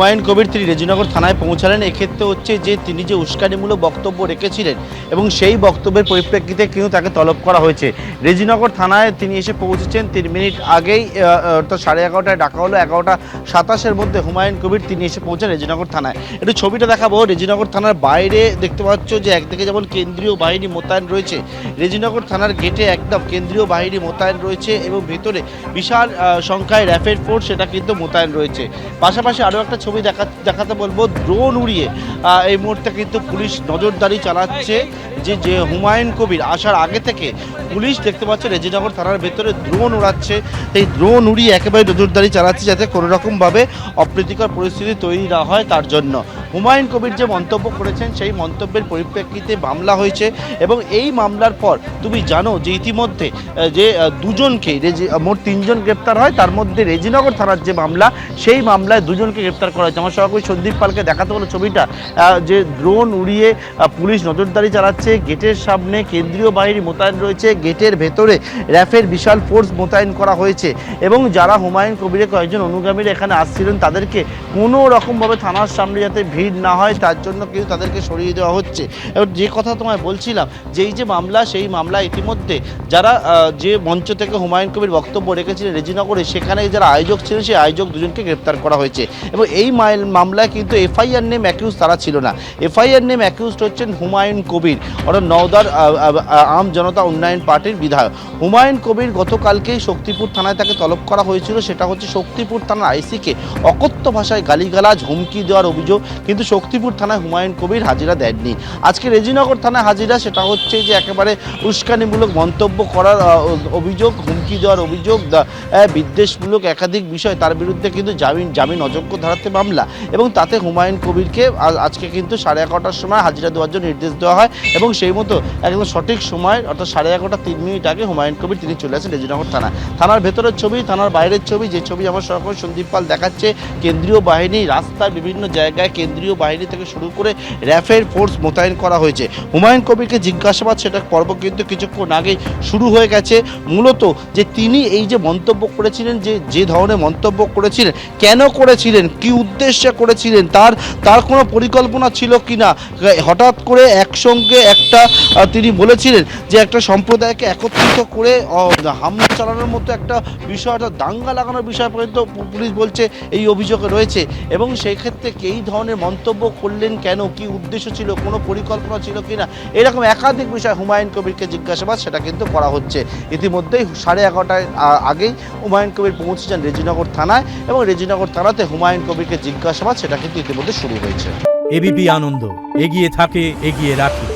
হুমায়ুন কবির তিনি রেজিনগর থানায় পৌঁছালেন। এক্ষেত্রে হচ্ছে যে তিনি যে উস্কানিমূলক বক্তব্য রেখেছিলেন এবং সেই বক্তব্যের পরিপ্রেক্ষিতে কিন্তু তাকে তলব করা হয়েছে। রেজিনগর থানায় তিনি এসে পৌঁছেছেন 3 মিনিট আগেই, অর্থাৎ 11:30টায় ডাকা হলো। 11:27-এর মধ্যে হুমায়ুন কবির তিনি এসে পৌঁছান রেজিনগর থানায়। একটু ছবিটা দেখাবো। রেজিনগর থানার বাইরে দেখতে পাচ্ছ যে একদিকে যেমন কেন্দ্রীয় বাহিনী মোতায়েন রয়েছে, রেজিনগর থানার গেটে একদম কেন্দ্রীয় বাহিনী মোতায়েন রয়েছে এবং ভেতরে বিশাল সংখ্যায় র্যাপিড ফোর্স সেটা কিন্তু মোতায়েন রয়েছে। পাশাপাশি আরও একটা ছবি দেখাতে বলবো, ড্রোন উড়িয়ে এই মুহূর্তে কিন্তু পুলিশ নজরদারি চালাচ্ছে। যে হুমায়ুন কবির আসার আগে থেকে পুলিশ দেখতে পাচ্ছে রেজিনগর থানার ভেতরে ড্রোন উড়াচ্ছে। এই ড্রোন উড়িয়ে একেবারে নজরদারি চালাচ্ছে যাতে কোনো রকমভাবে অপ্রীতিকর পরিস্থিতি তৈরি না হয় তার জন্য। হুমায়ুন কবির যে মন্তব্য করেছেন সেই মন্তব্যের পরিপ্রেক্ষিতে মামলা হয়েছে এবং এই মামলার পর তুমি জানো যে ইতিমধ্যে যে দুজনকে মোট 3জন গ্রেপ্তার হয়, তার মধ্যে রেজিনগর থানার যে মামলা সেই মামলায় 2জনকে গ্রেপ্তার করা হয়েছে। আমার সহকর্মী সন্দীপ পালকে দেখাতে হলো ছবিটা, যে ড্রোন উড়িয়ে পুলিশ নজরদারি চালাচ্ছে, গেটের সামনে কেন্দ্রীয় বাহিনী মোতায়েন রয়েছে, গেটের ভেতরে র্যাফের বিশাল ফোর্স মোতায়েন করা হয়েছে এবং যারা হুমায়ুন কবিরের কয়েকজন অনুগামীরা এখানে আসছিলেন তাদেরকে কোনো রকমভাবে থানার সামনে যাতে ভিড় না হয় তার জন্য কিন্তু তাদেরকে সরিয়ে দেওয়া হচ্ছে। এবং যে কথা তোমায় বলছিলাম যে এই যে মামলা, সেই মামলা ইতিমধ্যে যারা যে মঞ্চ থেকে হুমায়ুন কবির বক্তব্য রেখেছিলেন রেজিনগরে, সেখানে যারা আয়োজক ছিলেন সেই আয়োজক 2জনকে গ্রেপ্তার করা হয়েছে এবং এই মামলায় কিন্তু এফআইআর নেম অ্যাকিউজ তারা ছিল না। এফআইআর নেম অ্যাকিউজড হচ্ছেন হুমায়ুন কবির, অর্থাৎ নওদার আম জনতা উন্নয়ন পার্টির বিধায়ক। হুমায়ুন কবির গতকালকেই শক্তিপুর থানায় তাকে তলব করা হয়েছিল। সেটা হচ্ছে শক্তিপুর থানার আইসিকে অকথ্য ভাষায় গালিগালাজ হুমকি দেওয়ার অভিযোগ, কিন্তু শক্তিপুর থানায় হুমায়ুন কবির হাজিরা দেননি। আজকে রেজিনগর থানায় হাজিরা, সেটা হচ্ছে যে একেবারে উস্কানিমূলক মন্তব্য করার অভিযোগ, হুমকি দেওয়ার অভিযোগ, বিদ্বেষমূলক একাধিক বিষয়, তার বিরুদ্ধে কিন্তু জামিন অযোগ্য ধারাতে মামলা এবং তাতে হুমায়ুন কবিরকে আজকে কিন্তু 11:30টার সময় হাজিরা দেওয়ার জন্য নির্দেশ দেওয়া হয় এবং সেই মতো একদম সঠিক সময় অর্থাৎ 11:30 আগে হুমায়ুন কবির তিনি চলে আসেন রেজিনগর থানার ভেতরের ছবি, থানার বাইরের ছবি। যে ছবি আমার সহকর্মী সন্দীপ পাল দেখাচ্ছে, কেন্দ্রীয় বাহিনী রাস্তার বিভিন্ন জায়গায় কেন্দ্রীয় বাহিনী থেকে শুরু করে র্যাফের ফোর্স মোতায়েন করা হয়েছে। হুমায়ুন কবিরকে জিজ্ঞাসাবাদ সেটা পর্ব কিন্তু কিছুক্ষণ আগেই শুরু হয়ে গেছে। মূলত যে তিনি এই যে মন্তব্য করেছিলেন, যে ধরনের মন্তব্য করেছিলেন, কেন করেছিলেন, কি উদ্দেশ্যে করেছিলেন, তার কোনো পরিকল্পনা ছিল কি না, হঠাৎ করে একসঙ্গে একটা তিনি বলেছিলেন যে একটা সম্প্রদায়কে একত্রিত করে হামলা চালানোর মতো একটা বিষয়, অর্থাৎ দাঙ্গা লাগানোর বিষয় পর্যন্ত পুলিশ বলছে এই অভিযোগে রয়েছে এবং সেই ক্ষেত্রে এই ধরনের মন্তব্য করলেন কেন, কি উদ্দেশ্য ছিল, কোনো পরিকল্পনা ছিল কিনা, এরকম একাধিক বিষয় হুমায়ুন কবিরকে জিজ্ঞাসাবাদ সেটা কিন্তু করা হচ্ছে। ইতিমধ্যেই 11:30টার আগেই হুমায়ুন কবির পৌঁছে যান রেজিনগর থানায় এবং রেজিনগর থানাতে হুমায়ুন কবিরকে জিজ্ঞাসাবাদ সেটা কিন্তু ইতিমধ্যে শুরু হয়েছে। এবিপি আনন্দ, এগিয়ে থাকে, এগিয়ে রাখে।